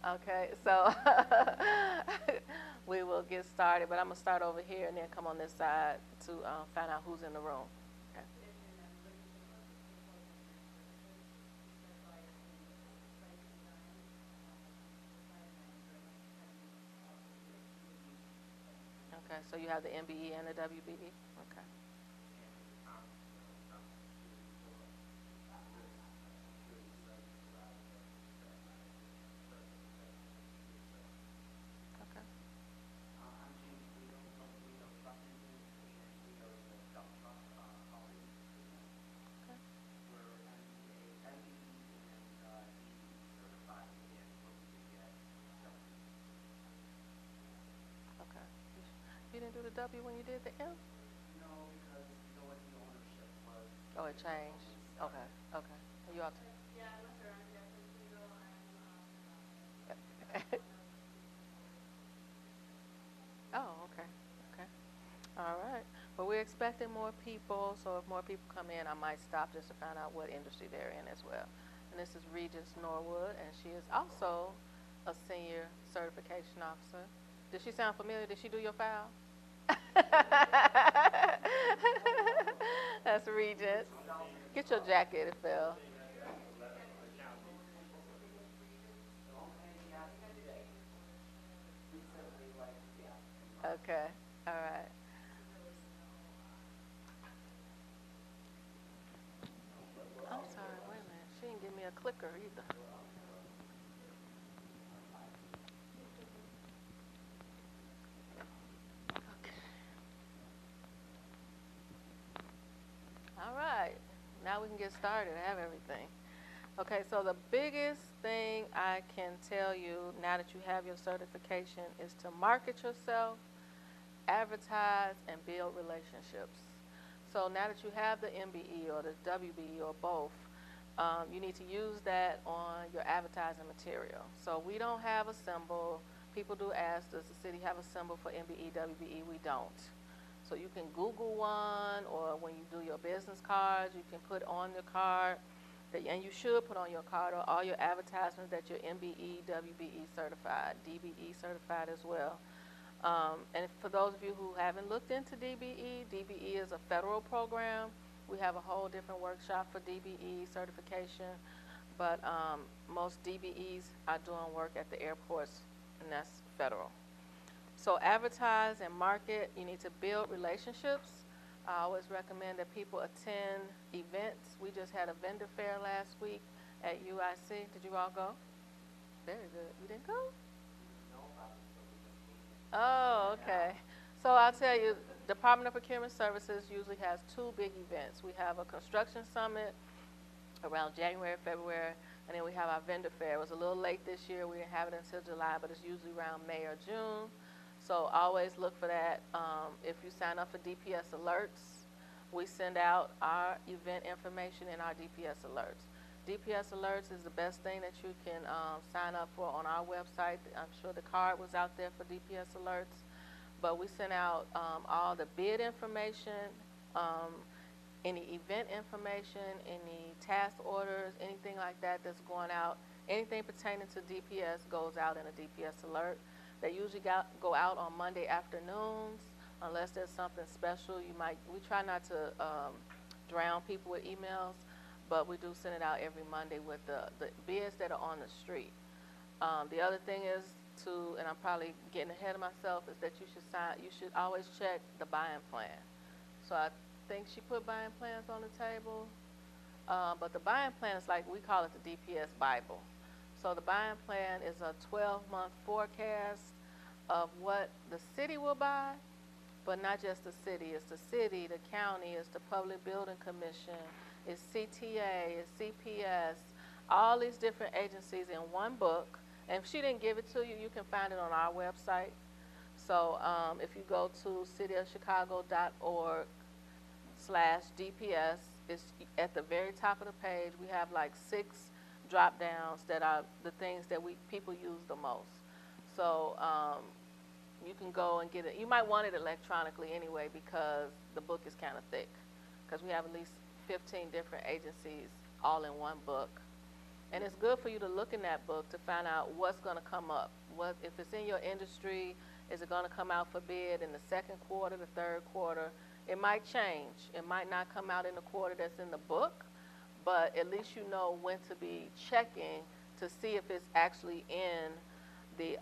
Okay, so we will get started, but I'm gonna start over here and then come on this side to find out who's in the room. Okay. Okay, so you have the MBE and the WBE. Okay. Okay. Okay. Okay. You didn't do the W when you did the M? Oh, it changed. Okay. Okay. You all. Oh, okay. Okay. All right. But we're expecting more people, so if more people come in, I might stop just to find out what industry they're in as well. And this is Regis Norwood, and she is also a senior certification officer. Does she sound familiar? Did she do your file? That's Regis. Get your jacket, it fell. Okay. All right. I'm sorry. Wait a minute. She didn't give me a clicker either. Okay. All right. Now we can get started. I have everything. Okay, so the biggest thing I can tell you now that you have your certification is to market yourself, advertise, and build relationships. So now that you have the MBE or the WBE or both, you need to use that on your advertising material. So we don't have a symbol. People do ask, does the city have a symbol for MBE, WBE? We don't. So you can Google one, or when you do your business cards, you can put on your card, and you should put on your card or all your advertisements that you're MBE, WBE certified, DBE certified as well. And for those of you who haven't looked into DBE, DBE is a federal program. We have a whole different workshop for DBE certification, but most DBEs are doing work at the airports, and that's federal. So advertise and market. You need to build relationships. I always recommend that people attend events. We just had a vendor fair last week at UIC. Did you all go? Very good. You didn't go? Oh, okay. So I'll tell you, Department of Procurement Services usually has two big events. We have a construction summit around January, February, and then we have our vendor fair. It was a little late this year. We didn't have it until July, but it's usually around May or June. So always look for that. If you sign up for DPS alerts, we send out our event information in our DPS alerts. DPS alerts is the best thing that you can sign up for on our website. I'm sure the card was out there for DPS alerts, but we send out all the bid information, any event information, any task orders, anything like that that's going out. Anything pertaining to DPS goes out in a DPS alert. They usually go out on Monday afternoons, unless there's something special. We try not to drown people with emails, but we do send it out every Monday with the bids that are on the street. The other thing is and I'm probably getting ahead of myself, is that you should always check the buying plan. So I think she put buying plans on the table, but the buying plan is like, we call it the DPS Bible. So the buying plan is a 12-month forecast of what the city will buy, but not just the city. It's the city, the county, it's the Public Building Commission, it's CTA, it's CPS, all these different agencies in one book. And if she didn't give it to you, you can find it on our website. So if you go to cityofchicago.org/DPS, it's at the very top of the page. We have like 6 drop downs that are the things that people use the most. So you can go and get it. You might want it electronically anyway, because the book is kind of thick, because we have at least 15 different agencies all in one book. And it's good for you to look in that book to find out what's going to come up. What if it's in your industry? Is it going to come out for bid in the second quarter, the third quarter? It might change. It might not come out in the quarter that's in the book, but at least you know when to be checking to see if it's actually in the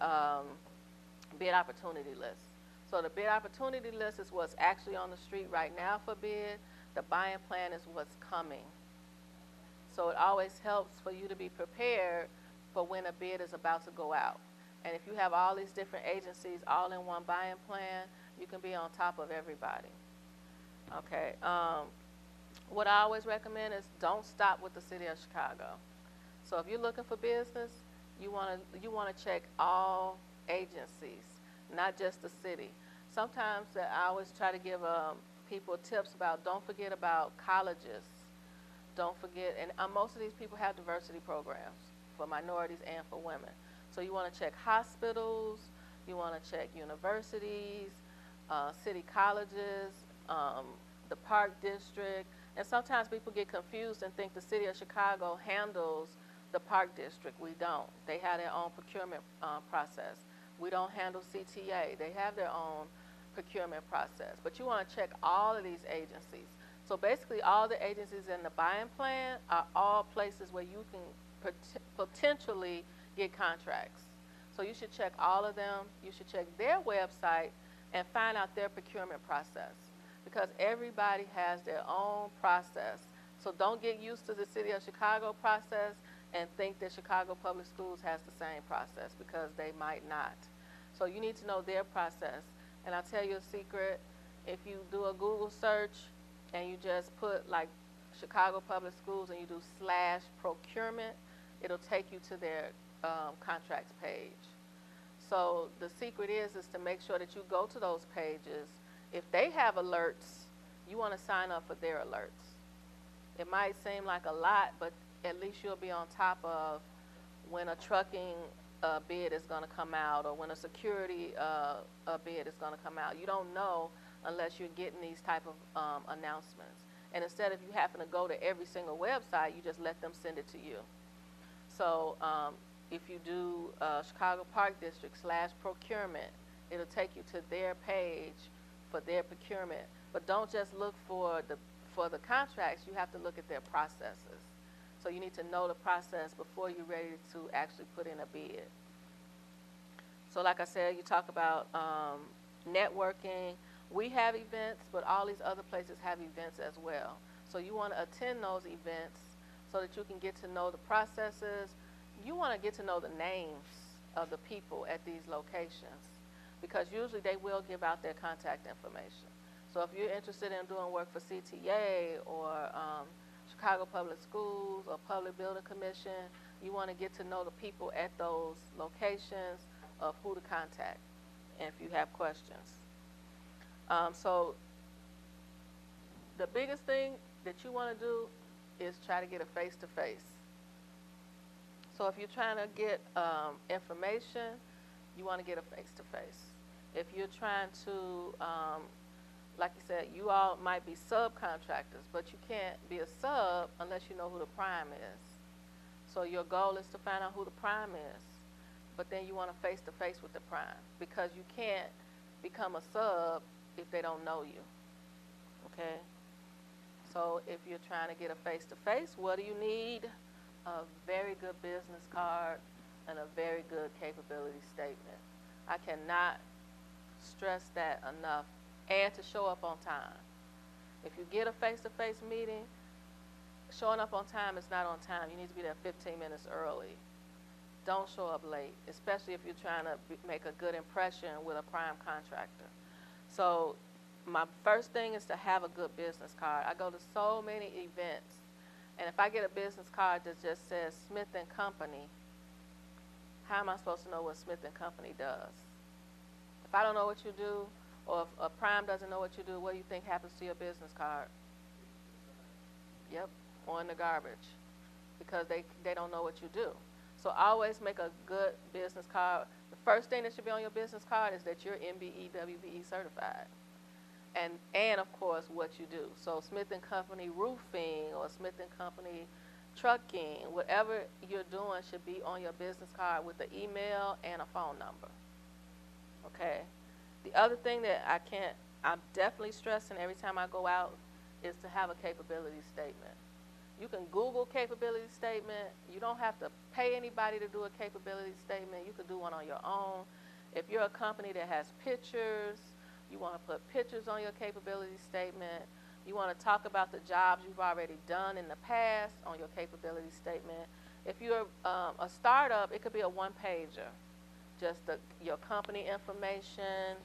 bid opportunity list. So the bid opportunity list is what's actually on the street right now for bid. The buying plan is what's coming. So it always helps for you to be prepared for when a bid is about to go out. And if you have all these different agencies all in one buying plan, you can be on top of everybody. Okay. What I always recommend is don't stop with the city of Chicago. So if you're looking for business, you want to check all agencies, not just the city. Sometimes I always try to give people tips about don't forget about colleges. Don't forget, and most of these people have diversity programs for minorities and for women. So you want to check hospitals, you want to check universities, city colleges, the Park District, and sometimes people get confused and think the city of Chicago handles the Park District. We don't. They have their own procurement process. We don't handle CTA. They have their own procurement process. But you want to check all of these agencies. So basically all the agencies in the buying plan are all places where you can potentially get contracts. So you should check all of them. You should check their website and find out their procurement process, because everybody has their own process. So don't get used to the city of Chicago process and think that Chicago Public Schools has the same process, because they might not. So you need to know their process. And I'll tell you a secret, if you do a Google search and you just put like Chicago Public Schools and you do /procurement, it'll take you to their contracts page. So the secret is to make sure that you go to those pages. If they have alerts, you want to sign up for their alerts. It might seem like a lot, but at least you'll be on top of when a trucking bid is going to come out, or when a security bid is going to come out. You don't know unless you're getting these type of announcements. And instead of you having to go to every single website, you just let them send it to you. So if you do Chicago Park District /procurement, it'll take you to their page for their procurement. But don't just look for the contracts, you have to look at their processes. So you need to know the process before you're ready to actually put in a bid. So like I said, you talk about networking. We have events, but all these other places have events as well. So you want to attend those events so that you can get to know the processes. You want to get to know the names of the people at these locations, because usually they will give out their contact information. So if you're interested in doing work for CTA or Chicago Public Schools or Public Building Commission, you want to get to know the people at those locations of who to contact, and if you have questions. So the biggest thing that you want to do is try to get a face-to-face. So if you're trying to get information, you want to get a face-to-face. If you're trying to, like you said, you all might be subcontractors, but you can't be a sub unless you know who the prime is. So your goal is to find out who the prime is, but then you want to face-to-face with the prime, because you can't become a sub if they don't know you, okay? So if you're trying to get a face-to-face, what do you need? A very good business card and a very good capability statement. I cannot stress that enough, and to show up on time. If you get a face-to-face meeting, showing up on time is not on time. You need to be there 15 minutes early. Don't show up late, especially if you're trying to make a good impression with a prime contractor. So my first thing is to have a good business card. I go to so many events, and if I get a business card that just says Smith & Company, how am I supposed to know what Smith & Company does? If I don't know what you do, or if a prime doesn't know what you do, what do you think happens to your business card? Yep, or in the garbage, because they don't know what you do. So always make a good business card. The first thing that should be on your business card is that you're MBE, WBE certified. And of course, what you do. So Smith & Company Roofing, or Smith & Company trucking, whatever you're doing should be on your business card with the email and a phone number. Okay. The other thing that I'm definitely stressing every time I go out is to have a capability statement. You can Google capability statement. You don't have to pay anybody to do a capability statement. You can do one on your own. If you're a company that has pictures, you want to put pictures on your capability statement. You want to talk about the jobs you've already done in the past on your capability statement. If you're a startup, it could be a one-pager, just your company information,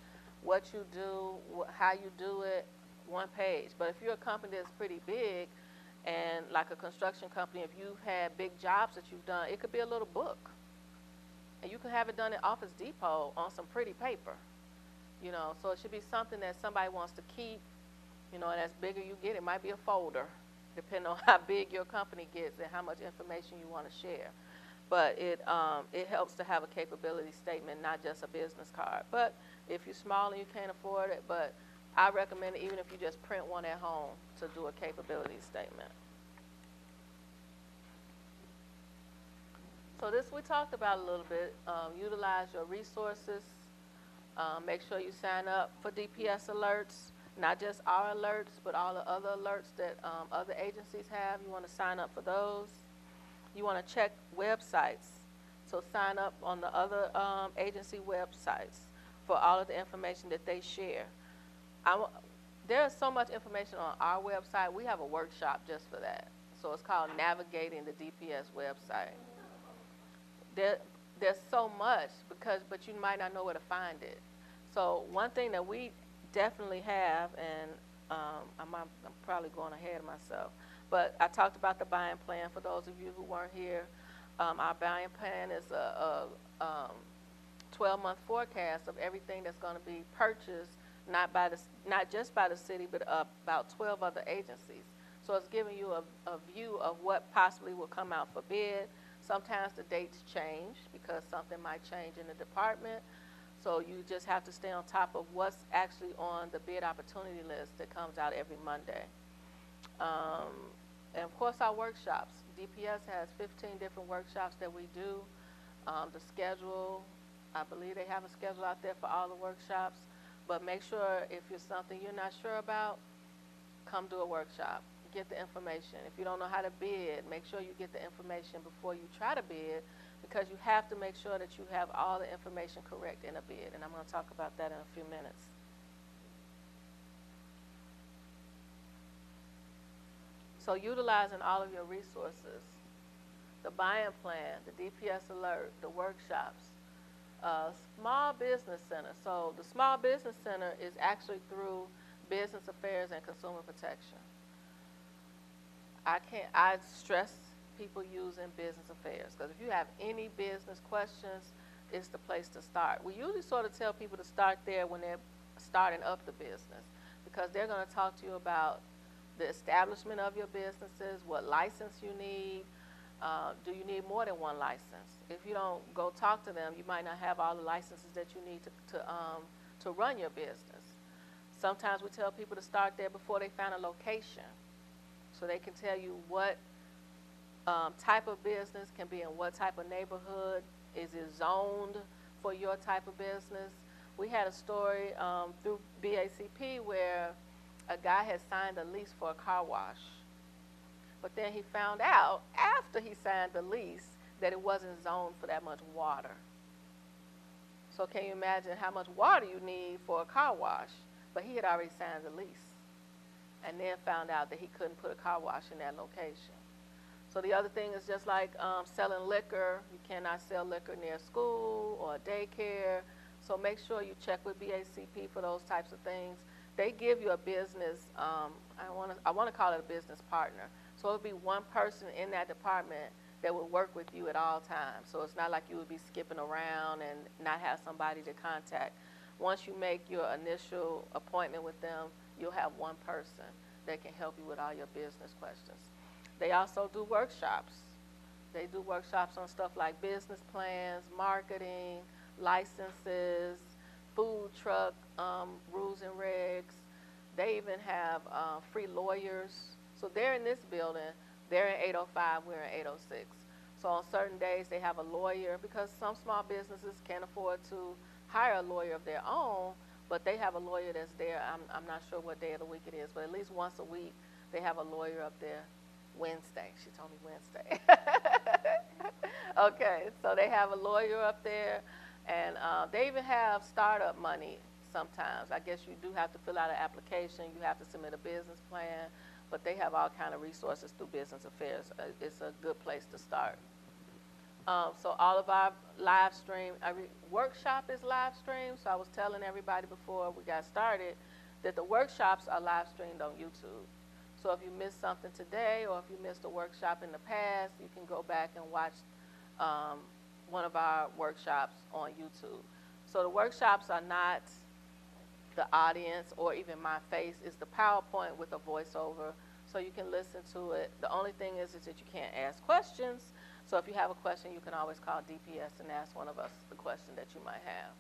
what you do, how you do it, one page. But if you're a company that's pretty big, and like a construction company, if you've had big jobs that you've done, it could be a little book. And you can have it done at Office Depot on some pretty paper. You know, so it should be something that somebody wants to keep, you know, and as bigger you get, it might be a folder, depending on how big your company gets and how much information you want to share. But it helps to have a capability statement, not just a business card. But if you're small and you can't afford it, but I recommend it even if you just print one at home to do a capability statement. So this we talked about a little bit. Utilize your resources. Make sure you sign up for DPS alerts, not just our alerts, but all the other alerts that other agencies have. You want to sign up for those. You want to check websites. So sign up on the other agency websites for all of the information that they share. There's so much information on our website. We have a workshop just for that. So it's called Navigating the DPS website. There's so much but you might not know where to find it. So one thing that we definitely have, and I'm probably going ahead of myself, but I talked about the buying plan for those of you who weren't here. Our buying plan is a 12-month forecast of everything that's going to be purchased, not just by the city, but about 12 other agencies. So it's giving you a view of what possibly will come out for bid. Sometimes the dates change because something might change in the department. So you just have to stay on top of what's actually on the bid opportunity list that comes out every Monday. And of course our workshops. DPS has 15 different workshops that we do. The schedule, I believe they have a schedule out there for all the workshops. But make sure if it's something you're not sure about, come do a workshop. Get the information. If you don't know how to bid, make sure you get the information before you try to bid, because you have to make sure that you have all the information correct in a bid. And I'm going to talk about that in a few minutes. So utilizing all of your resources, the buying plan, the DPS alert, the workshops, small business center. So the small business center is actually through Business Affairs and Consumer Protection. I stress people using Business Affairs, because if you have any business questions, it's the place to start. We usually sort of tell people to start there when they're starting up the business, because they're going to talk to you about the establishment of your businesses, what license you need. Do you need more than one license? If you don't go talk to them, you might not have all the licenses that you need to run your business. Sometimes we tell people to start there before they find a location, so they can tell you what type of business can be in what type of neighborhood. Is it zoned for your type of business? We had a story through BACP where a guy had signed a lease for a car wash. But then he found out after he signed the lease that it wasn't zoned for that much water. So can you imagine how much water you need for a car wash? But he had already signed the lease, and then found out that he couldn't put a car wash in that location. So the other thing is just like selling liquor. You cannot sell liquor near school or daycare. So make sure you check with BACP for those types of things. They give you a business, I want to call it a business partner. So it would be one person in that department that would work with you at all times. So it's not like you would be skipping around and not have somebody to contact. Once you make your initial appointment with them, you'll have one person that can help you with all your business questions. They also do workshops. They do workshops on stuff like business plans, marketing, licenses, food truck rules and regs. They even have free lawyers. So they're in this building, They're in 805, we're in 806. So on certain days they have a lawyer, because some small businesses can't afford to hire a lawyer of their own, but they have a lawyer that's there. I'm not sure what day of the week it is, but at least once a week they have a lawyer up there. Wednesday, she told me Wednesday. Okay, so they have a lawyer up there, and they even have startup money sometimes. I guess you do have to fill out an application, you have to submit a business plan, but they have all kind of resources through Business Affairs. It's a good place to start. So all of our live stream, every workshop is live streamed. So I was telling everybody before we got started that the workshops are live streamed on YouTube. So if you missed something today, or if you missed a workshop in the past, you can go back and watch one of our workshops on YouTube. So the workshops are not the audience or even my face. It's the PowerPoint with a voiceover, so you can listen to it. The only thing is that you can't ask questions. So if you have a question, you can always call DPS and ask one of us the question that you might have.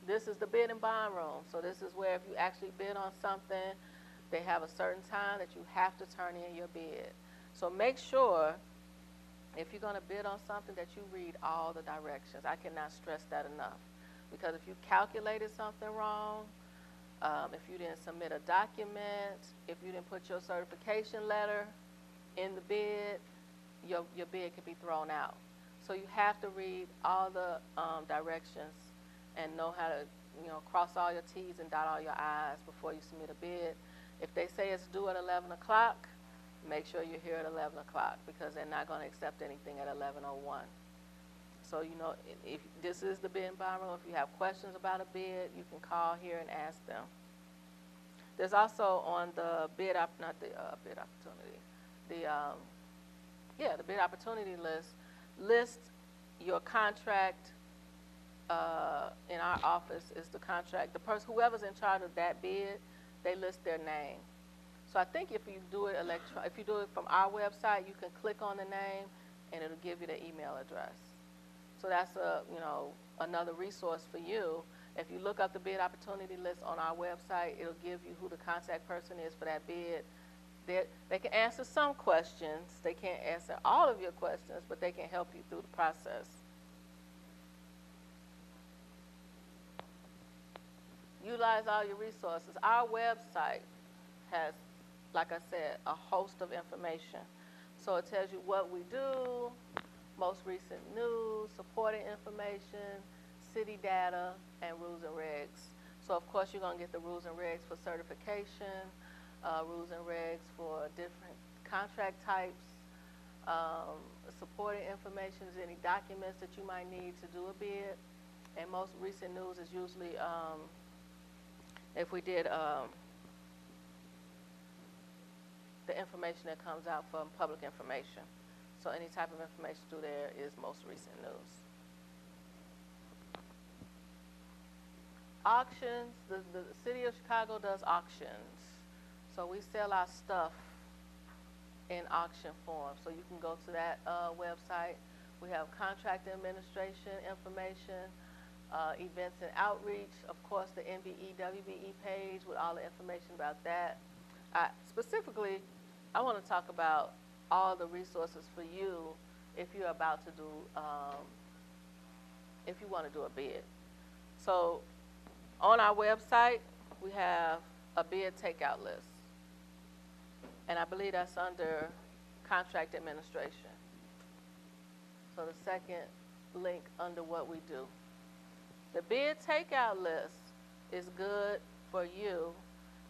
This is the bid and bond room. So this is where if you actually bid on something, they have a certain time that you have to turn in your bid. So make sure, if you're going to bid on something, that you read all the directions. I cannot stress that enough. Because if you calculated something wrong, if you didn't submit a document, if you didn't put your certification letter in the bid, your bid could be thrown out. So you have to read all the directions and know how to cross all your T's and dot all your I's before you submit a bid. If they say it's due at 11 o'clock, make sure you're here at 11 o'clock, because they're not going to accept anything at 11:01. So, if this is the bid and bond room, if you have questions about a bid, you can call here and ask them. There's also on the bid opportunity, the bid opportunity list your contract. In our office is the contract. The person, whoever's in charge of that bid, they list their name. So I think if you do it from our website, you can click on the name and it'll give you the email address. So that's another resource for you. If you look up the bid opportunity list on our website, it'll give you who the contact person is for that bid. They can answer some questions. They can't answer all of your questions, but they can help you through the process. Utilize all your resources. Our website has, like I said, a host of information. So it tells you what we do, most recent news, supporting information, city data, and rules and regs. So of course you're going to get the rules and regs for certification, rules and regs for different contract types, supporting information, is any documents that you might need to do a bid. And most recent news is usually if we did the information that comes out from public information. So any type of information through there is most recent news. Auctions, the city of Chicago does auctions. So we sell our stuff in auction form. So you can go to that website. We have contract administration information, events and outreach, of course the NBE, WBE page with all the information about that. Specifically, I want to talk about all the resources for you if you're about to do, if you want to do a bid. So on our website, we have a bid takeout list. And I believe that's under contract administration. So the second link under what we do. The bid takeout list is good for you.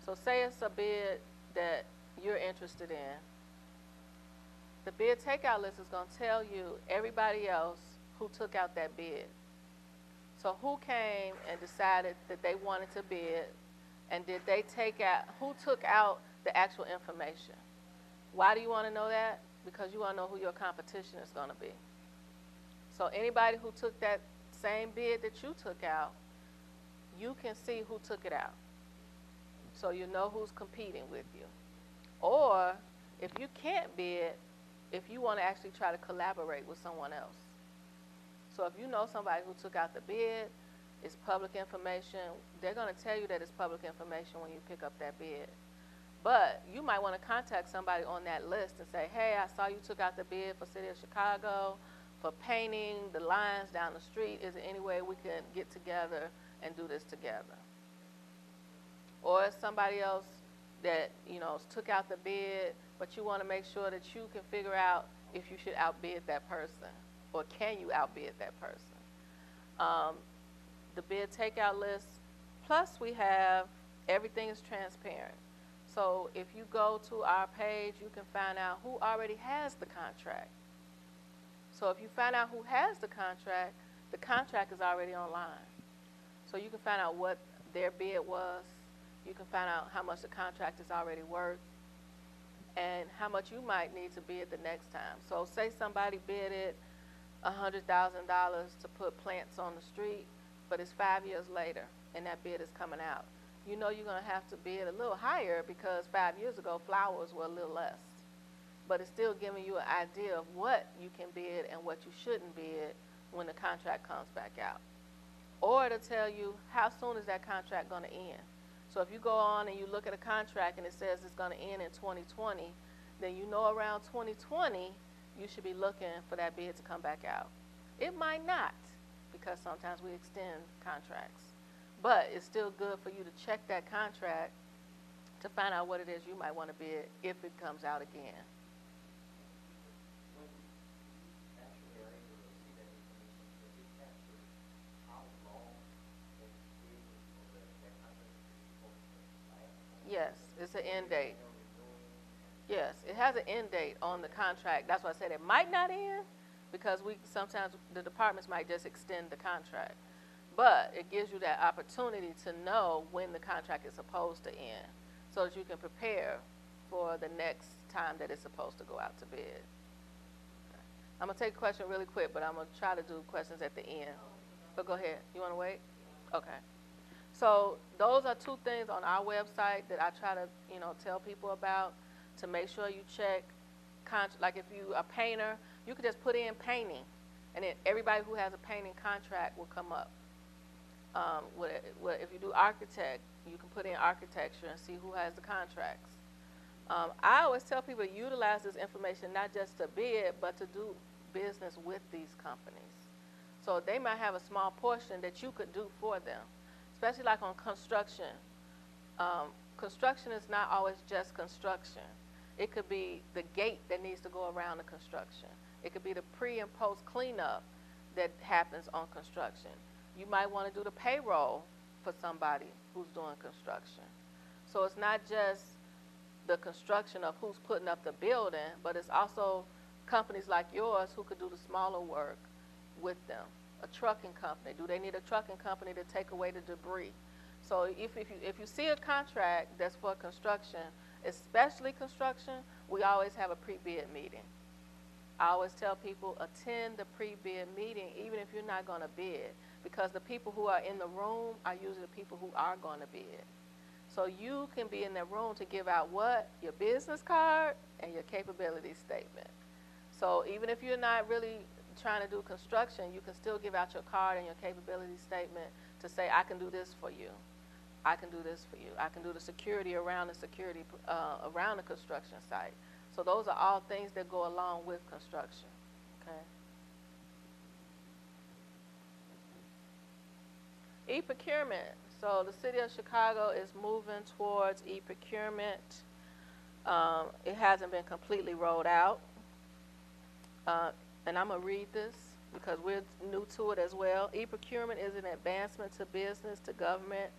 So say it's a bid that you're interested in. The bid takeout list is going to tell you everybody else who took out that bid. So who came and decided that they wanted to bid, and did they take out, who took out the actual information? Why do you want to know that? Because you want to know who your competition is going to be. So anybody who took that same bid that you took out, you can see who took it out. So you know who's competing with you. Or if you can't bid, if you want to actually try to collaborate with someone else. So if you know somebody who took out the bid, it's public information, they're going to tell you that it's public information when you pick up that bid. But you might want to contact somebody on that list and say, hey, I saw you took out the bid for City of Chicago for painting the lines down the street. Is there any way we can get together and do this together? Or somebody else that, you know, took out the bid, but you want to make sure that you can figure out if you should outbid that person, or can you outbid that person. The bid takeout list, plus we have everything is transparent. So if you go to our page, you can find out who already has the contract. So if you find out who has the contract is already online. So you can find out what their bid was. You can find out how much the contract is already worth and how much you might need to bid the next time. So say somebody bidded $100,000 to put plants on the street, but it's 5 years later and that bid is coming out. You know you're going to have to bid a little higher because 5 years ago flowers were a little less. But it's still giving you an idea of what you can bid and what you shouldn't bid when the contract comes back out. Or to tell you how soon is that contract going to end. So if you go on and you look at a contract and it says it's going to end in 2020, then you know around 2020 you should be looking for that bid to come back out. It might not, because sometimes we extend contracts. But it's still good for you to check that contract to find out what it is you might want to bid if it comes out again. Yes, it's an end date. Yes, it has an end date on the contract. That's why I said it might not end, because sometimes the departments might just extend the contract. But it gives you that opportunity to know when the contract is supposed to end so that you can prepare for the next time that it's supposed to go out to bid. Okay. I'm going to take a question really quick, but I'm going to try to do questions at the end. But go ahead. You want to wait? Okay. So those are two things on our website that I try to, you know, tell people about to make sure you check. Like if you are a painter, you could just put in painting, and then everybody who has a painting contract will come up. If you do architect, you can put in architecture and see who has the contracts. I always tell people to utilize this information not just to bid, but to do business with these companies. So they might have a small portion that you could do for them, especially like on construction. Construction is not always just construction. It could be the gate that needs to go around the construction. It could be the pre and post cleanup that happens on construction. You might want to do the payroll for somebody who's doing construction. So it's not just the construction of who's putting up the building, but it's also companies like yours who could do the smaller work with them. A trucking company, do they need a trucking company to take away the debris? So if you see a contract that's for construction, especially construction, we always have a pre-bid meeting. I always tell people attend the pre-bid meeting even if you're not going to bid, because the people who are in the room are usually the people who are going to bid. So you can be in that room to give out what? Your business card and your capability statement. So even if you're not really trying to do construction, you can still give out your card and your capability statement to say, I can do this for you. I can do this for you. I can do the security around the construction site. So those are all things that go along with construction, okay? E-procurement. So the City of Chicago is moving towards e-procurement. It hasn't been completely rolled out. And I'm going to read this because we're new to it as well. E-procurement is an advancement to business, to government,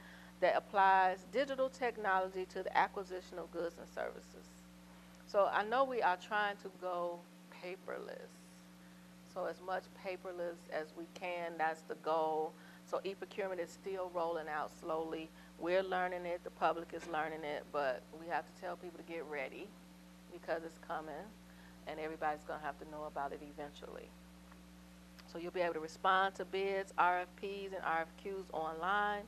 that applies digital technology to the acquisition of goods and services. So I know we are trying to go paperless. So as much paperless as we can, that's the goal. So e-procurement is still rolling out slowly. We're learning it, the public is learning it, but we have to tell people to get ready because it's coming and everybody's going to have to know about it eventually. So you'll be able to respond to bids, RFPs, and RFQs online,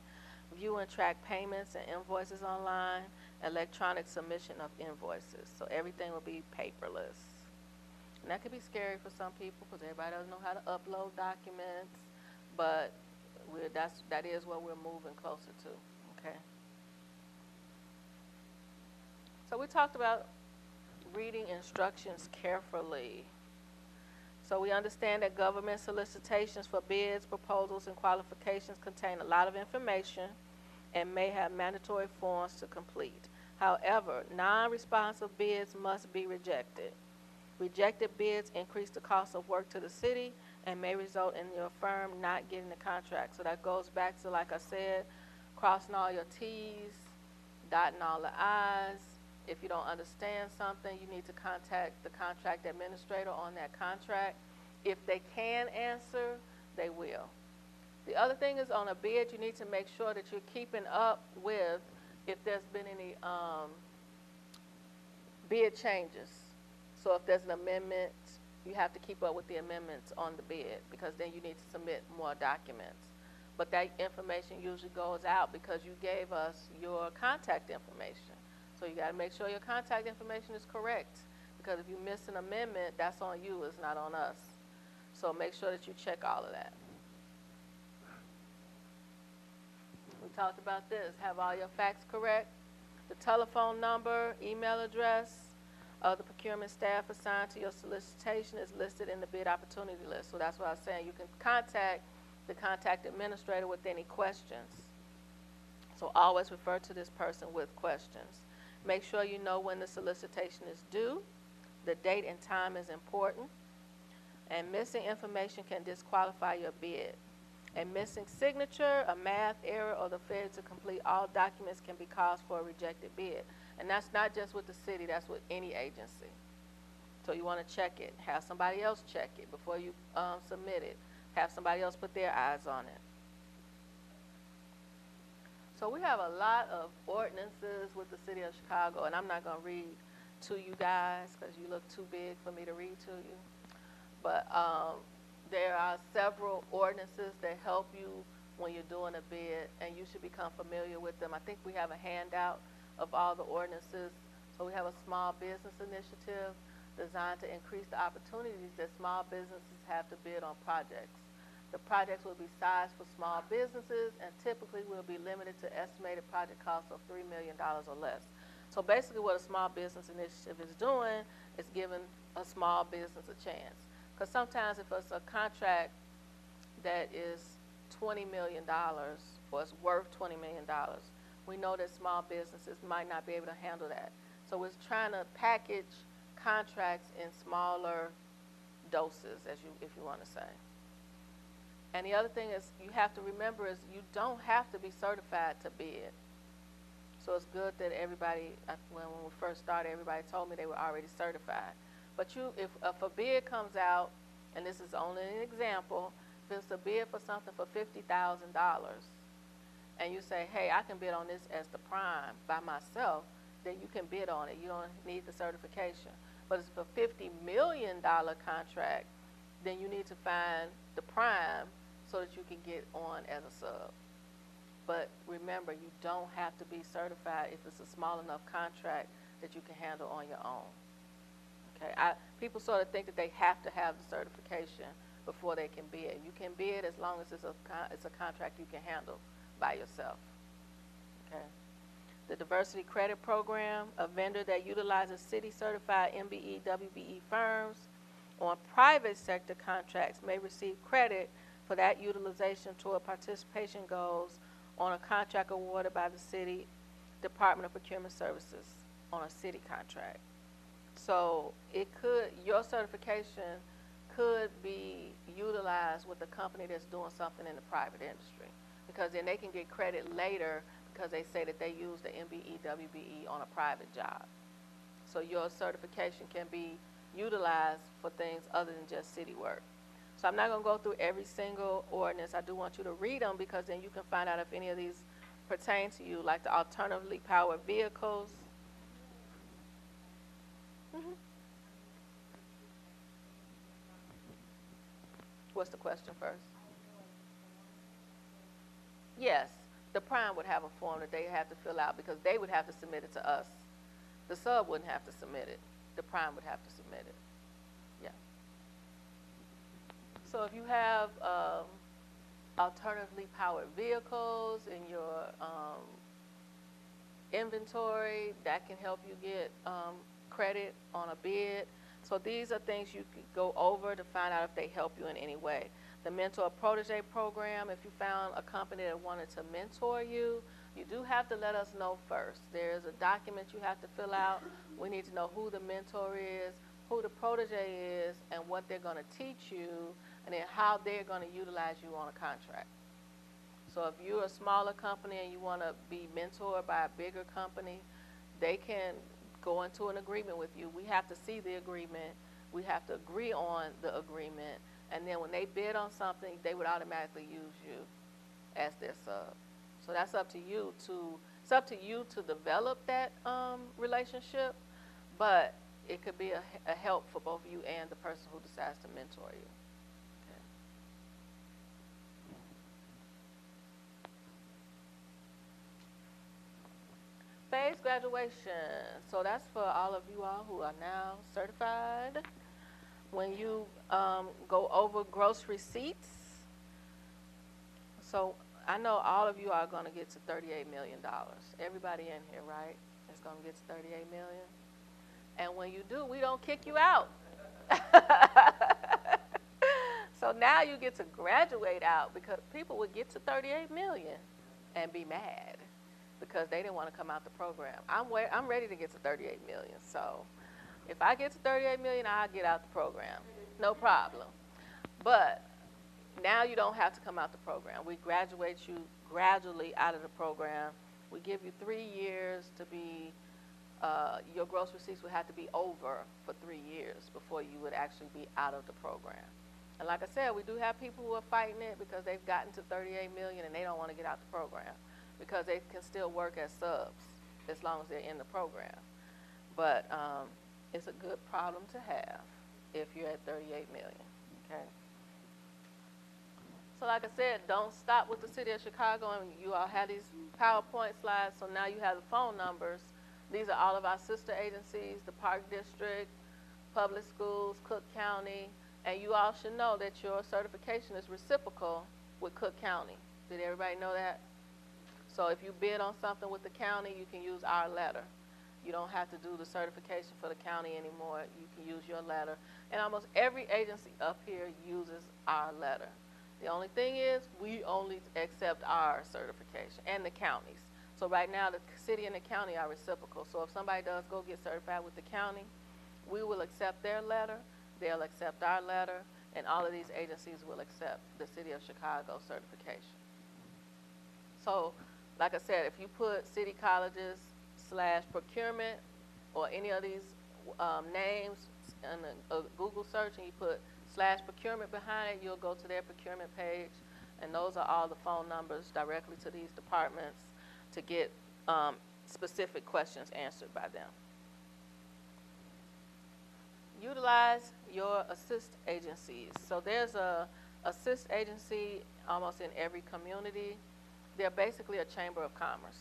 view and track payments and invoices online, electronic submission of invoices. So everything will be paperless. And that could be scary for some people because everybody doesn't know how to upload documents, but that is what we're moving closer to, okay? So we talked about reading instructions carefully. So we understand that government solicitations for bids, proposals, and qualifications contain a lot of information and may have mandatory forms to complete. However, non-responsive bids must be rejected. Rejected bids increase the cost of work to the city and may result in your firm not getting the contract. So that goes back to, like I said, crossing all your T's, dotting all the I's. If you don't understand something, you need to contact the contract administrator on that contract. If they can answer, they will. The other thing is, on a bid, you need to make sure that you're keeping up with if there's been any bid changes. So if there's an amendment, you have to keep up with the amendments on the bid, because then you need to submit more documents. But that information usually goes out because you gave us your contact information. So you got to make sure your contact information is correct, because if you miss an amendment, that's on you, it's not on us. So make sure that you check all of that. We talked about this. Have all your facts correct. The telephone number, email address of the procurement staff assigned to your solicitation is listed in the bid opportunity list. So that's what I was saying. You can contact the contact administrator with any questions. So always refer to this person with questions. Make sure you know when the solicitation is due. The date and time is important. And missing information can disqualify your bid. A missing signature, a math error, or the failure to complete all documents can be cause for a rejected bid. And that's not just with the city, that's with any agency. So you want to check it. Have somebody else check it before you submit it. Have somebody else put their eyes on it. So we have a lot of ordinances with the city of Chicago, and I'm not going to read to you guys because you look too big for me to read to you. But there are several ordinances that help you when you're doing a bid, and you should become familiar with them. I think we have a handout of all the ordinances. So we have a small business initiative designed to increase the opportunities that small businesses have to bid on projects. The projects will be sized for small businesses and typically will be limited to estimated project costs of $3 million or less. So basically what a small business initiative is doing is giving a small business a chance. Because sometimes if it's a contract that is $20 million or it's worth $20 million, we know that small businesses might not be able to handle that. So we're trying to package contracts in smaller doses, if you want to say. And the other thing is you have to remember is you don't have to be certified to bid. So it's good that everybody, when we first started, everybody told me they were already certified. But if a bid comes out, and this is only an example, if it's a bid for something for $50,000, and you say, hey, I can bid on this as the prime by myself, then you can bid on it. You don't need the certification. But it's for $50 million contract, then you need to find the prime so that you can get on as a sub. But remember, you don't have to be certified if it's a small enough contract that you can handle on your own. Okay, people sort of think that they have to have the certification before they can bid. You can bid as long as it's a contract you can handle by yourself. Okay. The Diversity Credit Program, a vendor that utilizes city-certified MBE, WBE firms on private sector contracts may receive credit for that utilization toward participation goals on a contract awarded by the city Department of Procurement Services on a city contract. So your certification could be utilized with a company that's doing something in the private industry, because then they can get credit later because they say that they use the MBE, WBE on a private job. So your certification can be utilized for things other than just city work. So I'm not going to go through every single ordinance. I do want you to read them, because then you can find out if any of these pertain to you, like the alternatively powered vehicles. Mm-hmm. What's the question first? Yes, the prime would have a form that they have to fill out, because they would have to submit it to us. The sub wouldn't have to submit it. The prime would have to submit it. Yeah. So if you have alternatively powered vehicles in your inventory, that can help you get credit on a bid. So these are things you could go over to find out if they help you in any way. The mentor protege program, if you found a company that wanted to mentor you, you do have to let us know first. There's a document you have to fill out. We need to know who the mentor is, who the protege is, and what they're going to teach you, and then how they're going to utilize you on a contract. So if you're a smaller company and you want to be mentored by a bigger company, they can go into an agreement with you. We have to see the agreement. We have to agree on the agreement. And then when they bid on something, they would automatically use you as their sub. So that's up to you to develop that relationship, but it could be a help for both you and the person who decides to mentor you. Phase graduation. So that's for all of you all who are now certified. When you go over gross receipts, so I know all of you are going to get to $38 million. Everybody in here, right, is going to get to $38 million. And when you do, we don't kick you out. So now you get to graduate out, because people would get to $38 million and be mad because they didn't want to come out the program. I'm ready to get to $38 million. So if I get to $38 million, I'll get out the program. No problem. But now you don't have to come out the program. We graduate you gradually out of the program. We give you 3 years to be, your gross receipts would have to be over for 3 years before you would actually be out of the program. And like I said, we do have people who are fighting it because they've gotten to $38 million and they don't want to get out the program, because they can still work as subs as long as they're in the program. But it's a good problem to have if you're at $38 million, okay? So like I said, don't stop with the city of Chicago, and you all have these PowerPoint slides, so now you have the phone numbers. These are all of our sister agencies, the Park District, Public Schools, Cook County, and you all should know that your certification is reciprocal with Cook County. Did everybody know that? So if you bid on something with the county, you can use our letter. You don't have to do the certification for the county anymore. You can use your letter. And almost every agency up here uses our letter. The only thing is, we only accept our certification, and the counties. So right now, the city and the county are reciprocal. So if somebody does go get certified with the county, we will accept their letter, they'll accept our letter, and all of these agencies will accept the city of Chicago certification. So, like I said, if you put city colleges / procurement or any of these names in a Google search, and you put / procurement behind it, you'll go to their procurement page, and those are all the phone numbers directly to these departments to get specific questions answered by them. Utilize your assist agencies. So there's a assist agency almost in every community. They're basically a chamber of commerce.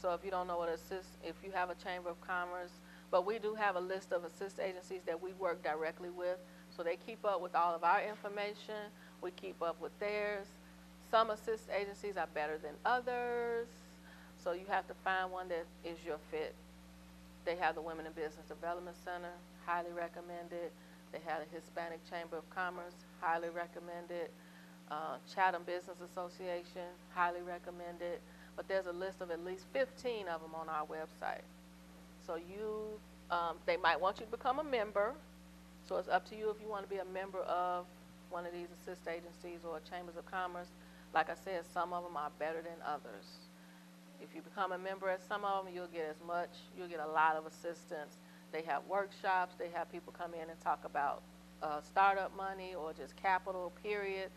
So if you don't know what if you have a chamber of commerce, but we do have a list of assist agencies that we work directly with. So they keep up with all of our information. We keep up with theirs. Some assist agencies are better than others. So you have to find one that is your fit. They have the Women in Business Development Center, highly recommended. They have the Hispanic Chamber of Commerce, highly recommended. Chatham Business Association, highly recommended. But there's a list of at least 15 of them on our website. So they might want you to become a member. So it's up to you if you want to be a member of one of these assist agencies or chambers of commerce. Like I said, some of them are better than others. If you become a member at some of them, you'll get a lot of assistance. They have workshops. They have people come in and talk about startup money or just capital, period.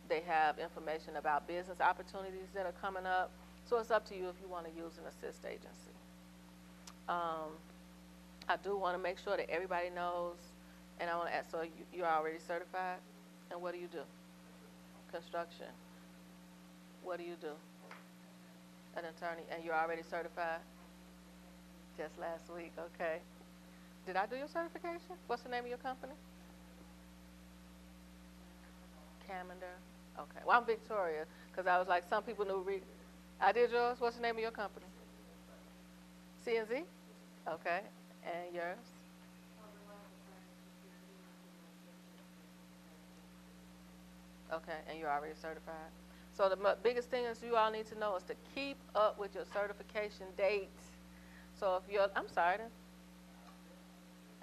They have information about business opportunities that are coming up. So it's up to you if you want to use an assist agency. I do want to make sure that everybody knows, and I want to ask, so you're already certified? And what do you do? Construction. What do you do? An attorney. And you're already certified? Just last week, okay. Did I do your certification? What's the name of your company? Camander. Okay. Well, I'm Victoria, because I was like, some people knew I did yours. What's the name of your company? CNZ? Okay. And yours? Okay. And you're already certified? So the biggest thing is you all need to know is to keep up with your certification dates. So if you're, I'm sorry.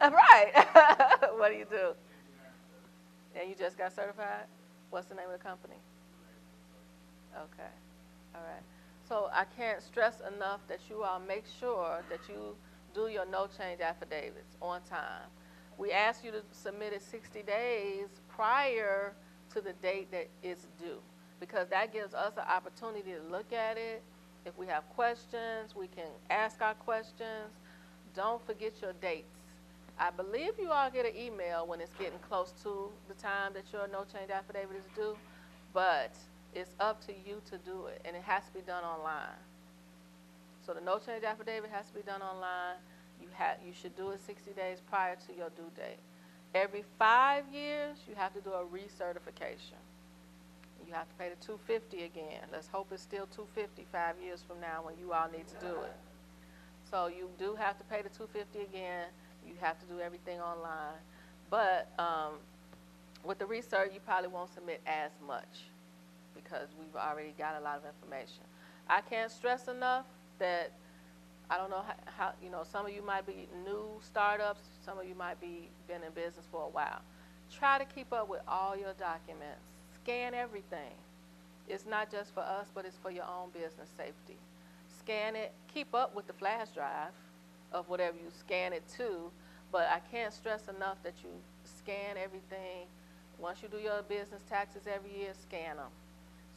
Right. What do you do? And you just got certified? What's the name of the company? Okay. All right. So I can't stress enough that you all make sure that you do your no change affidavits on time. We ask you to submit it 60 days prior to the date that it's due, because that gives us an opportunity to look at it. If we have questions, we can ask our questions. Don't forget your dates. I believe you all get an email when it's getting close to the time that your no change affidavit is due, but it's up to you to do it, and it has to be done online. So the no change affidavit has to be done online. You should do it 60 days prior to your due date. Every 5 years, you have to do a recertification. You have to pay the $250 again. Let's hope it's still $250 5 years from now when you all need to do it. So you do have to pay the $250 again. You have to do everything online. But with the research, you probably won't submit as much because we've already got a lot of information. I can't stress enough that I don't know how some of you might be new startups, some of you might be been in business for a while. Try to keep up with all your documents. Scan everything. It's not just for us, but it's for your own business safety. Scan it. Keep up with the flash drive of whatever you scan it to, but I can't stress enough that you scan everything. Once you do your business taxes every year, scan them.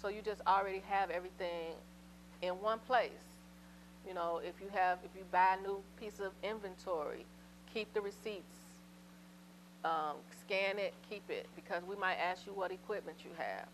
So you just already have everything in one place. You know, if you buy a new piece of inventory, keep the receipts. Scan it, keep it, because we might ask you what equipment you have.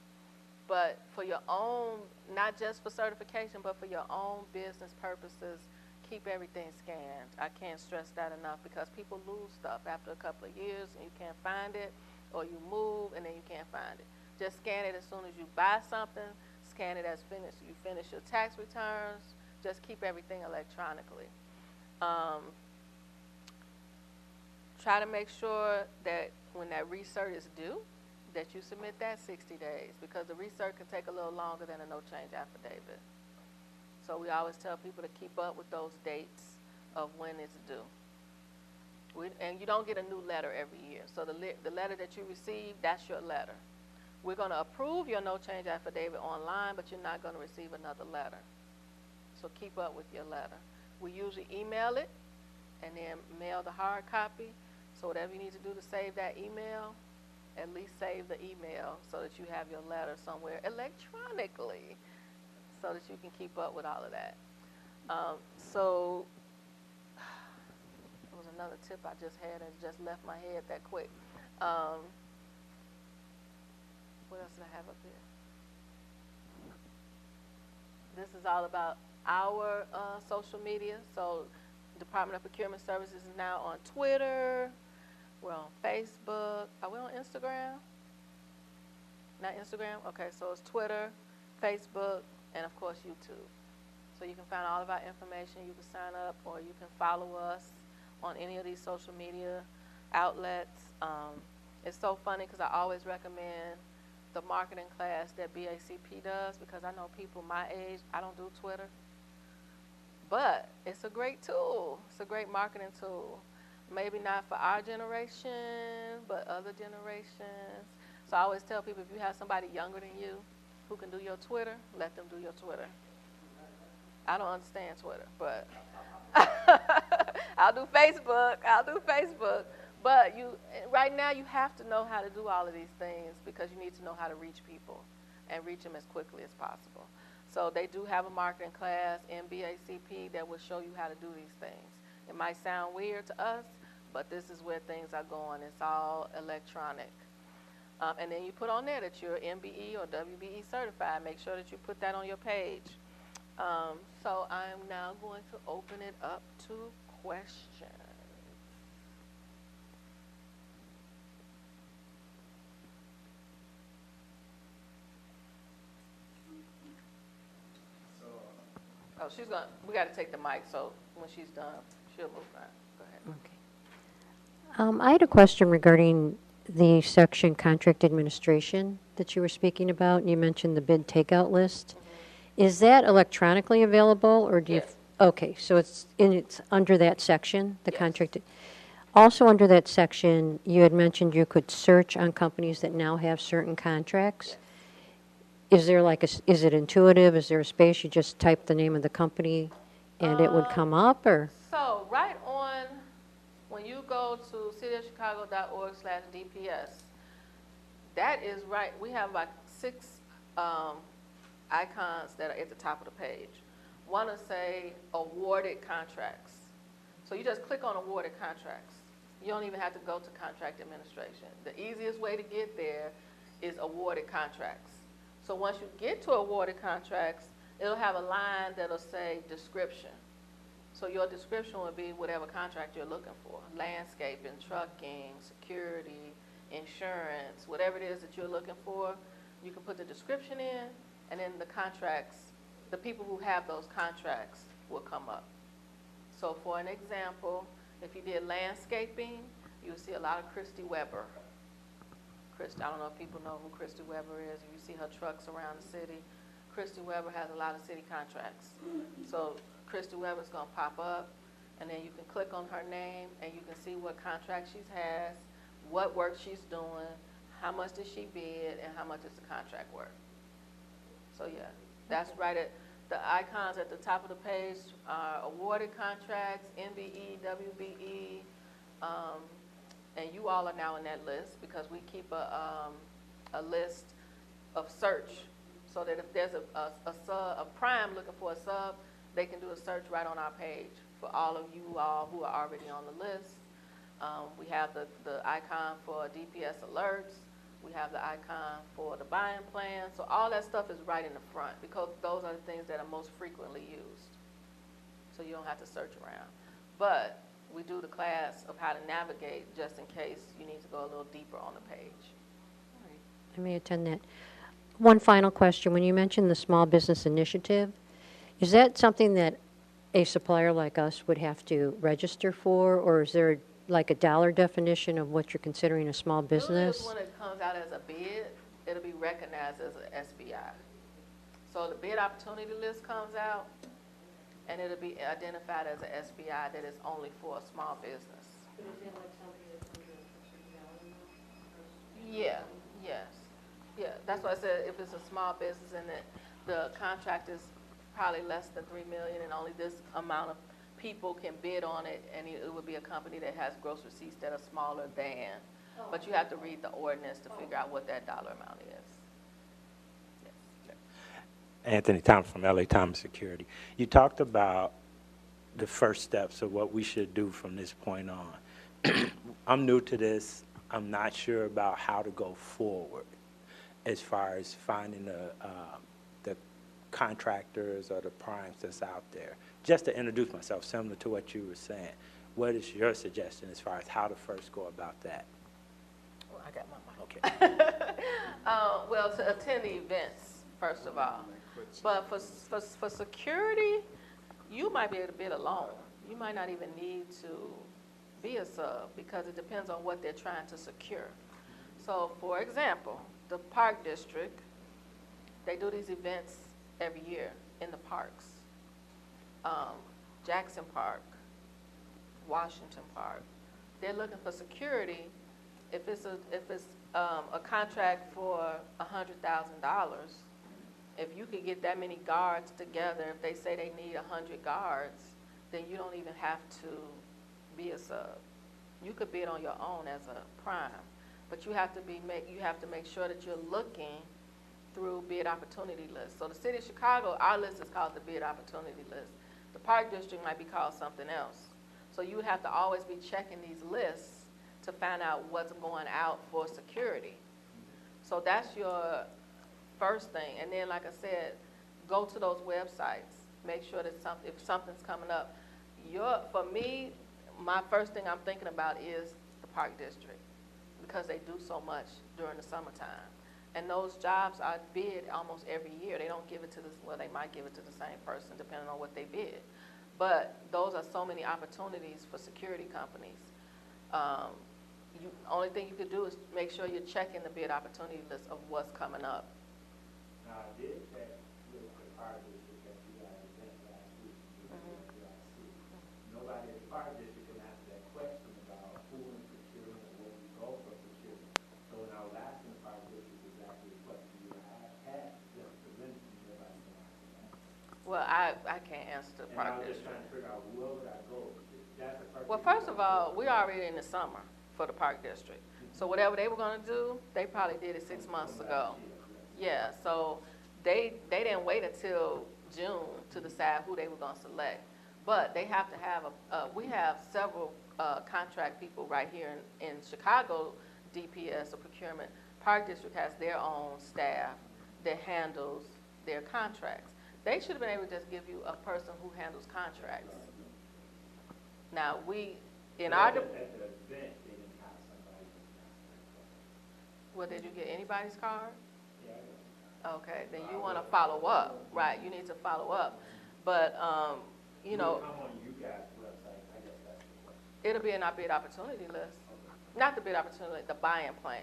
But for your own, not just for certification, but for your own business purposes, keep everything scanned. I can't stress that enough, because people lose stuff after a couple of years and you can't find it, or you move and then you can't find it. Just scan it as soon as you buy something. Scan it as you finish your tax returns. Just keep everything electronically. Try to make sure that when that research is due, that you submit that 60 days, because the research can take a little longer than a no change affidavit. So we always tell people to keep up with those dates of when it's due. And you don't get a new letter every year. So the letter that you receive, that's your letter. We're going to approve your no change affidavit online, but you're not going to receive another letter. So keep up with your letter. We usually email it and then mail the hard copy. So whatever you need to do to save that email, at least save the email so that you have your letter somewhere electronically so that you can keep up with all of that. So there was another tip I just had and it just left my head that quick. What else did I have up here? This is all about our social media. So Department of Procurement Services is now on Twitter. We're on Facebook. Are we on Instagram? Not Instagram? Okay, so it's Twitter, Facebook, and of course YouTube. So you can find all of our information. You can sign up or you can follow us on any of these social media outlets. It's so funny because I always recommend the marketing class that BACP does, because I know people my age, I don't do Twitter. But it's a great tool. It's a great marketing tool. Maybe not for our generation, but other generations. So I always tell people, if you have somebody younger than you who can do your Twitter, let them do your Twitter. I don't understand Twitter, but I'll do Facebook. But right now you have to know how to do all of these things, because you need to know how to reach people and reach them as quickly as possible. So they do have a marketing class in BACP that will show you how to do these things. It might sound weird to us, but this is where things are going. It's all electronic. And then you put on there that you're MBE or WBE certified. Make sure that you put that on your page. So I'm now going to open it up to questions. So Oh, we got to take the mic, so when she's done, she'll move on. Go ahead. Okay. I had a question regarding the section contract administration that you were speaking about, and you mentioned the bid takeout list. Mm-hmm. Is that electronically available, or do you? Yes. Okay, so it's under that section, the Yes. contract. Also under that section, you had mentioned you could search on companies that now have certain contracts. Yes. Is there is it intuitive? Is there a space you just type the name of the company and it would come up, or? So right on, when you go to cityofchicago.org/DPS, that is right. We have like 6 icons that are at the top of the page. One will say awarded contracts. So you just click on awarded contracts. You don't even have to go to contract administration. The easiest way to get there is awarded contracts. So once you get to awarded contracts, it'll have a line that'll say description. So your description would be whatever contract you're looking for: landscaping, trucking, security, insurance, whatever it is that you're looking for. You can put the description in, and then the contracts, the people who have those contracts will come up. So for an example, if you did landscaping, you'll see a lot of Christy Weber. I don't know if people know who Christy Weber is. If you see her trucks around the city, Christy Weber has a lot of city contracts. So Christy Weber's going to pop up, and then you can click on her name, and you can see what contract she has, what work she's doing, how much did she bid, and how much is the contract worth. So yeah, that's right at the icons at the top of the page are awarded contracts, NBE, WBE, and you all are now in that list because we keep a list of search, so that if there's a prime looking for a sub, they can do a search right on our page for all of you all who are already on the list. We have the icon for DPS alerts. We have the icon for the buying plan. So all that stuff is right in the front because those are the things that are most frequently used. So you don't have to search around. But we do the class of how to navigate just in case you need to go a little deeper on the page. All right. I may attend that. One final question. When you mentioned the small business initiative, is that something that a supplier like us would have to register for, or is there like a dollar definition of what you're considering a small business? When it comes out as a bid, it'll be recognized as an SBI. So the bid opportunity list comes out, and it'll be identified as an SBI that is only for a small business. But is it like somebody that's under a certain value? Yeah, yes. Yeah, that's why I said if it's a small business and the contract is probably less than $3 million and only this amount of people can bid on it, and it would be a company that has gross receipts that are smaller than. But you have to read the ordinance to figure out what that dollar amount is. Yes. Anthony Thomas from LA Thomas Security. You talked about the first steps of what we should do from this point on. I'm new to this. I'm not sure about how to go forward as far as finding the contractors or the primes that's out there. Just to introduce myself, similar to what you were saying, what is your suggestion as far as how to first go about that? Well, I got my mic. Okay. Well, to attend the events, first of all. But for security, you might be able to bid alone. You might not even need to be a sub because it depends on what they're trying to secure. So, for example, the Park District, they do these events every year in the parks. Jackson Park, Washington Park. They're looking for security. If it's a contract for $100,000, if you could get that many guards together, if they say they need 100 guards, then you don't even have to be a sub. You could bid on your own as a prime, but you have to make sure that you're looking through bid opportunity lists. So the city of Chicago, our list is called the bid opportunity list. The Park District might be called something else. So you have to always be checking these lists to find out what's going out for security. So that's your first thing. And then, like I said, go to those websites. Make sure that if something's coming up. For me, my first thing I'm thinking about is the Park District because they do so much during the summertime. And those jobs are bid almost every year. They don't give it to the, well, they might give it to the same person depending on what they bid. But those are so many opportunities for security companies. Only thing you could do is make sure you're checking the bid opportunity list of what's coming up. Now, I did check with the fire district that you guys sent last week. Nobody at the fire district can answer that question about who in procurement or where we go for procurement. So when I was asking the fire district exactly the question you had just presented to me, nobody can answer that. Well, I can't answer the And I park was just trying district. to figure out where would I go? That's the first Well, thing first you of want to all, do. we're already in the summer for the park district. So whatever they were gonna do, they probably did it 6 months ago. Yeah, so they didn't wait until June to decide who they were gonna select. But they have to have we have several contract people right here in Chicago, DPS or procurement. Park district has their own staff that handles their contracts. They should have been able to just give you a person who handles contracts. Now, in our, At the event, they didn't have somebody. well, did you get anybody's card? Yeah, Okay, then you want to follow up, right, you need to follow up. But, you know, come on you guys' website, I guess that's the question. it'll be in our bid opportunity list. Not the bid opportunity, the buy-in plan.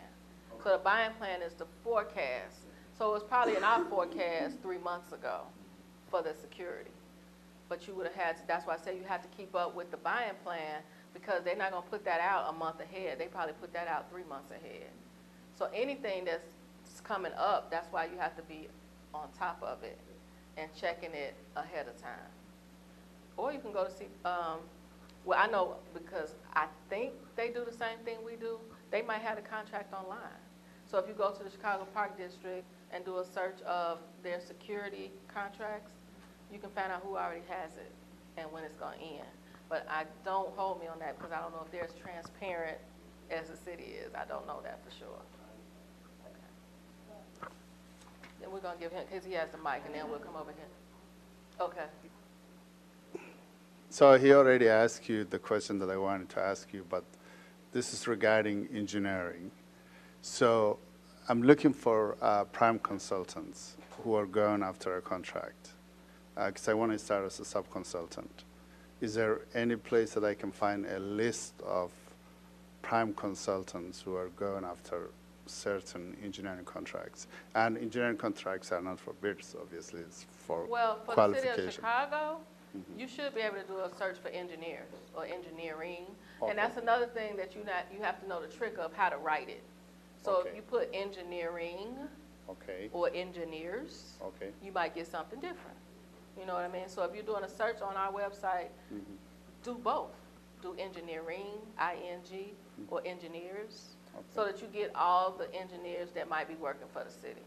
So the buy-in plan is the forecast. So it was probably in our forecast 3 months ago for the security. But you would have had, that's why I say you have to keep up with the buy-in plan because they're not gonna put that out a month ahead. They probably put that out 3 months ahead. So anything that's coming up, that's why you have to be on top of it and checking it ahead of time. Or you can go to see, well, I know because I think they do the same thing we do. They might have the contract online. So if you go to the Chicago Park District and do a search of their security contracts, you can find out who already has it and when it's going to end. But don't hold me on that because I don't know if they're as transparent as the city is. I don't know that for sure. Okay. Then we're going to give him, because he has the mic, and then we'll come over here. Okay. So he already asked you the question that I wanted to ask you, but this is regarding engineering. So I'm looking for prime consultants who are going after a contract because I want to start as a sub-consultant. Is there any place that I can find a list of prime consultants who are going after certain engineering contracts? And engineering contracts are not for bids, obviously, it's for Well, for the qualification. city of Chicago, you should be able to do a search for engineers or engineering. Okay. And that's another thing that you have to know the trick of how to write it. So Okay. if you put engineering Okay, or engineers, okay. you might get something different. You know what I mean? So if you're doing a search on our website, do both. Do engineering, ING, or engineers, so that you get all the engineers that might be working for the city.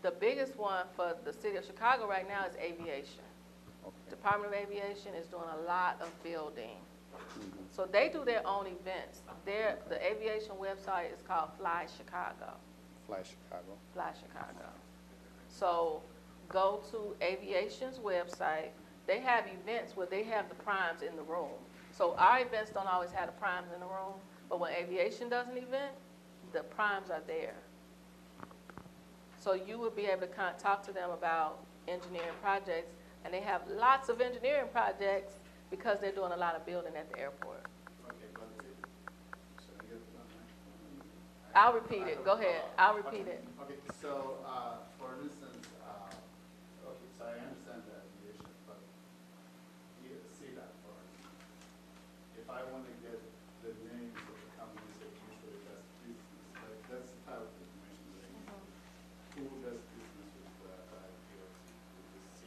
The biggest one for the city of Chicago right now is aviation. Department of Aviation is doing a lot of building. So they do their own events. The aviation website is called Fly Chicago. Fly Chicago. Fly Chicago. So go to aviation's website. They have events where they have the primes in the room. So our events don't always have the primes in the room, but when aviation does an event, the primes are there. So you would be able to talk to them about engineering projects, and they have lots of engineering projects because they're doing a lot of building at the airport. I'll repeat it. Go ahead. I'll repeat it. Okay, so for instance, okay, so I understand the aviation, but you see that for instance. If I want to get the names of the companies that usually does business, like that's the type of information that I need. Who does business with the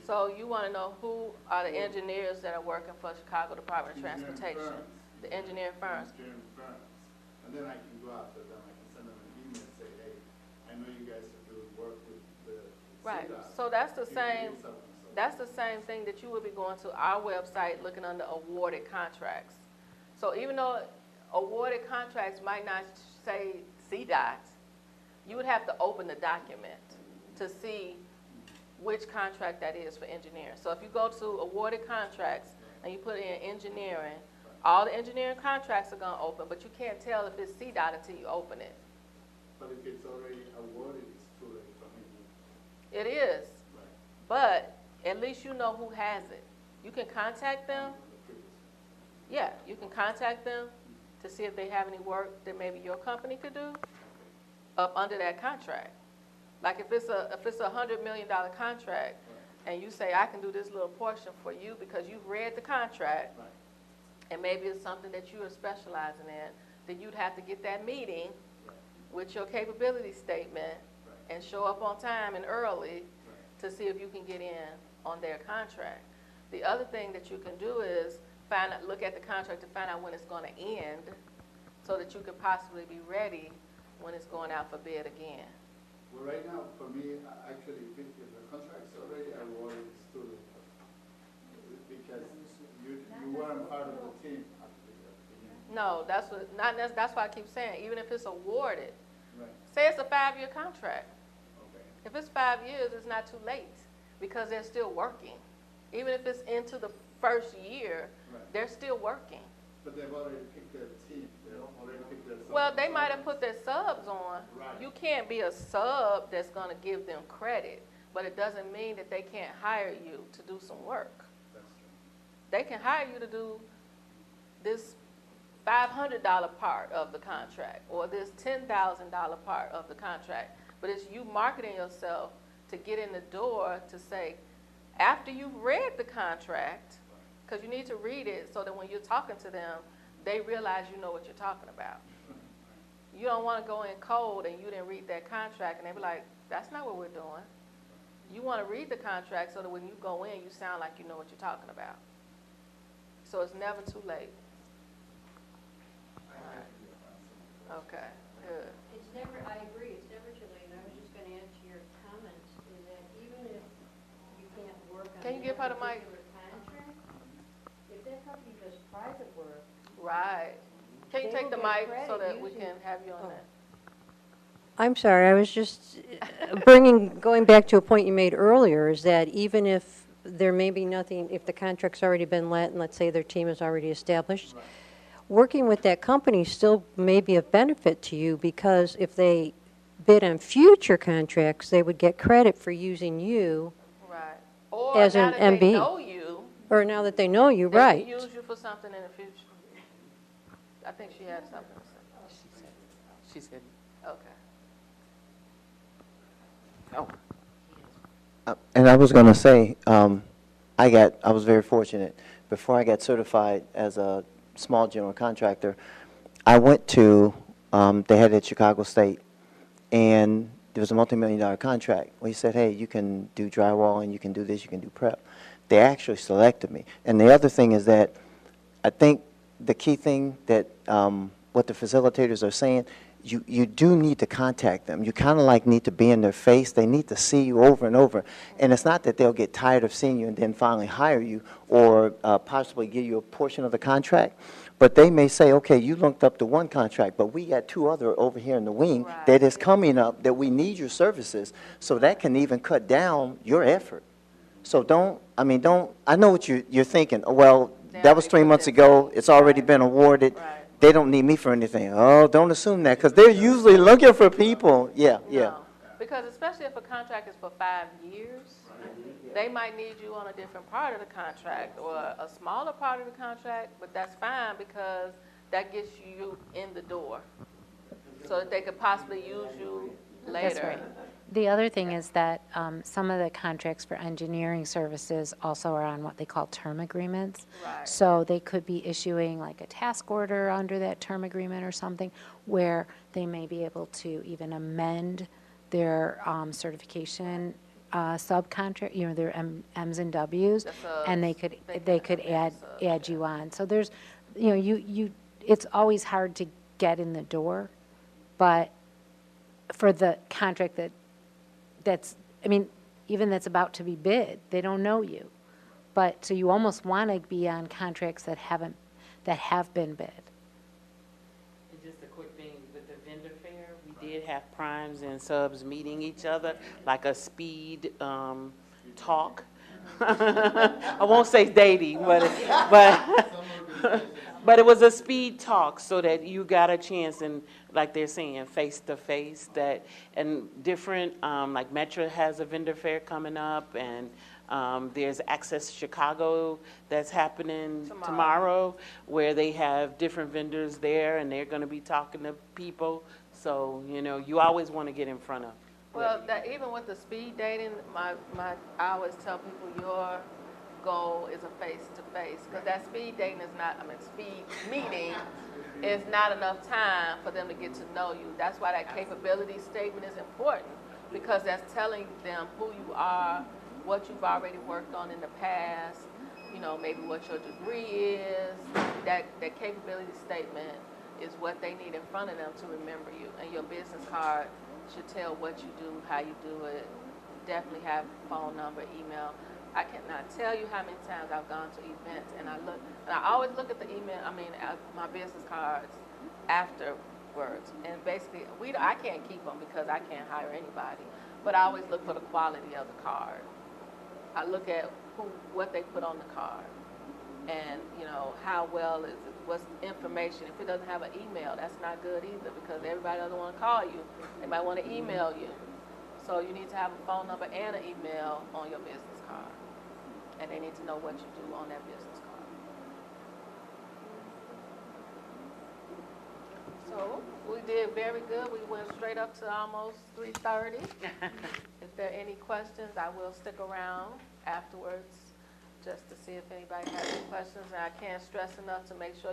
So you want to know who are the engineers that are working for Chicago Department of Transportation? The engineering firms. Engineering firms. And then I can go after them, I can send them an email and say, hey, I know you guys are doing work with the Right. CDOT. So that's the Can you same. do something? That's the same thing that you would be going to our website looking under awarded contracts. So even though awarded contracts might not say CDOT, you would have to open the document to see which contract that is for engineering. So if you go to awarded contracts and you put in engineering, all the engineering contracts are going to open, but you can't tell if it's CDOT until you open it. But if it's already awarded It is. But at least you know who has it. You can contact them. Yeah, you can contact them to see if they have any work that maybe your company could do up under that contract. Like if it's a $100 million contract, and you say, I can do this little portion for you because you've read the contract, and maybe it's something that you are specializing in, then you'd have to get that meeting with your capability statement and show up on time and early to see if you can get in on their contract. The other thing that you can do is look at the contract to find out when it's going to end so that you could possibly be ready when it's going out for bid again. Well, right now, for me, actually, if the contract's already awarded, it's too late. Because you weren't part of the team at the beginning. No, that's why I keep saying, even if it's awarded, Right. say it's a 5-year contract. Okay. If it's 5 years, it's not too late because they're still working. Even if it's into the first year, Right. they're still working. But they've already picked their team. They've already picked their. Well, they might have put their subs on. Right. You can't be a sub that's going to give them credit, but it doesn't mean that they can't hire you to do some work. That's true. They can hire you to do this $500 part of the contract or this $10,000 part of the contract, but it's you marketing yourself to get in the door to say, after you've read the contract, because you need to read it so that when you're talking to them, they realize you know what you're talking about. You don't want to go in cold and you didn't read that contract and they be like, that's not what we're doing. You want to read the contract so that when you go in, you sound like you know what you're talking about. So it's never too late. Okay, good. It's never, I agree, it's never too late, and I was just going to add to your comments, is that even if you can't work on Can you give her the mic? particular contract, if that company does private work, Right. Can you They take the will get mic so credit that we using- can have you on that? I'm sorry, I was just going back to a point you made earlier, is that even if there may be nothing, if the contract's already been let, and let's say their team is already established, working with that company still may be of benefit to you, because if they bid on future contracts, they would get credit for using you, Right. Or As now an that MB. they know you, or now that they know you, they right. can use you for something in the future. I think she had something to say. She said, Okay. And I was going to say, I was very fortunate. Before I got certified as a small general contractor, I went to, they had it at Chicago State, and there was a multi-million-dollar contract. Well, he said, hey, you can do drywall, and you can do this, you can do prep. They actually selected me. And the other thing is that I think the key thing that what the facilitators are saying, you do need to contact them. You kind of like need to be in their face. They need to see you over and over. And it's not that they'll get tired of seeing you and then finally hire you or possibly give you a portion of the contract. But they may say, okay, you looked up to one contract, but we got 2 other over here in the wing Right. that is coming up that we need your services. So that can even cut down your effort. So I know what you're thinking. Oh, well, that was 3 months ago. It's already been awarded. Right. They don't need me for anything. Oh, don't assume that, because they're usually looking for people. Yeah, yeah. No. Because especially if a contract is for 5 years, they might need you on a different part of the contract or a smaller part of the contract, but that's fine because that gets you in the door so that they could possibly use you later. That's right. The other thing is that some of the contracts for engineering services also are on what they call term agreements. Right. So they could be issuing like a task order under that term agreement or something, where they may be able to even amend their certification subcontract, their M's and W's, The subs. and they could amend subs, add you on. So there's, it's always hard to get in the door, but for the contract that's about to be bid, they don't know you. But, so you almost want to be on contracts that have been bid. and just a quick thing with the vendor fair, we did have primes and subs meeting each other, like a speed talk. I won't say dating, but But it was a speed talk so that you got a chance and, like they're saying, face to face that, and different, like Metro has a vendor fair coming up, and there's Access Chicago that's happening tomorrow, where they have different vendors there and they're gonna be talking to people. So, you know, you always wanna get in front of. Well, that, even with the speed dating, I always tell people your goal is a face-to-face, because that speed dating is not, speed meeting is not enough time for them to get to know you. That's why that capability statement is important, because that's telling them who you are, what you've already worked on in the past, you know, maybe what your degree is. That capability statement is what they need in front of them to remember you. And your business card should tell what you do, how you do it. Definitely have phone number, email. I cannot tell you how many times I've gone to events and I always look at the email, my business cards afterwards. And basically, I can't keep them because I can't hire anybody. But I always look for the quality of the card. I look at what they put on the card, and you know how well is it, what's information. If it doesn't have an email, that's not good either, because everybody doesn't want to call you. They might want to email you. So you need to have a phone number and an email on your business card, and they need to know what you do on that business card. So we did very good. We went straight up to almost 3:30. If there are any questions, I will stick around afterwards just to see if anybody has any questions. And I can't stress enough to make sure you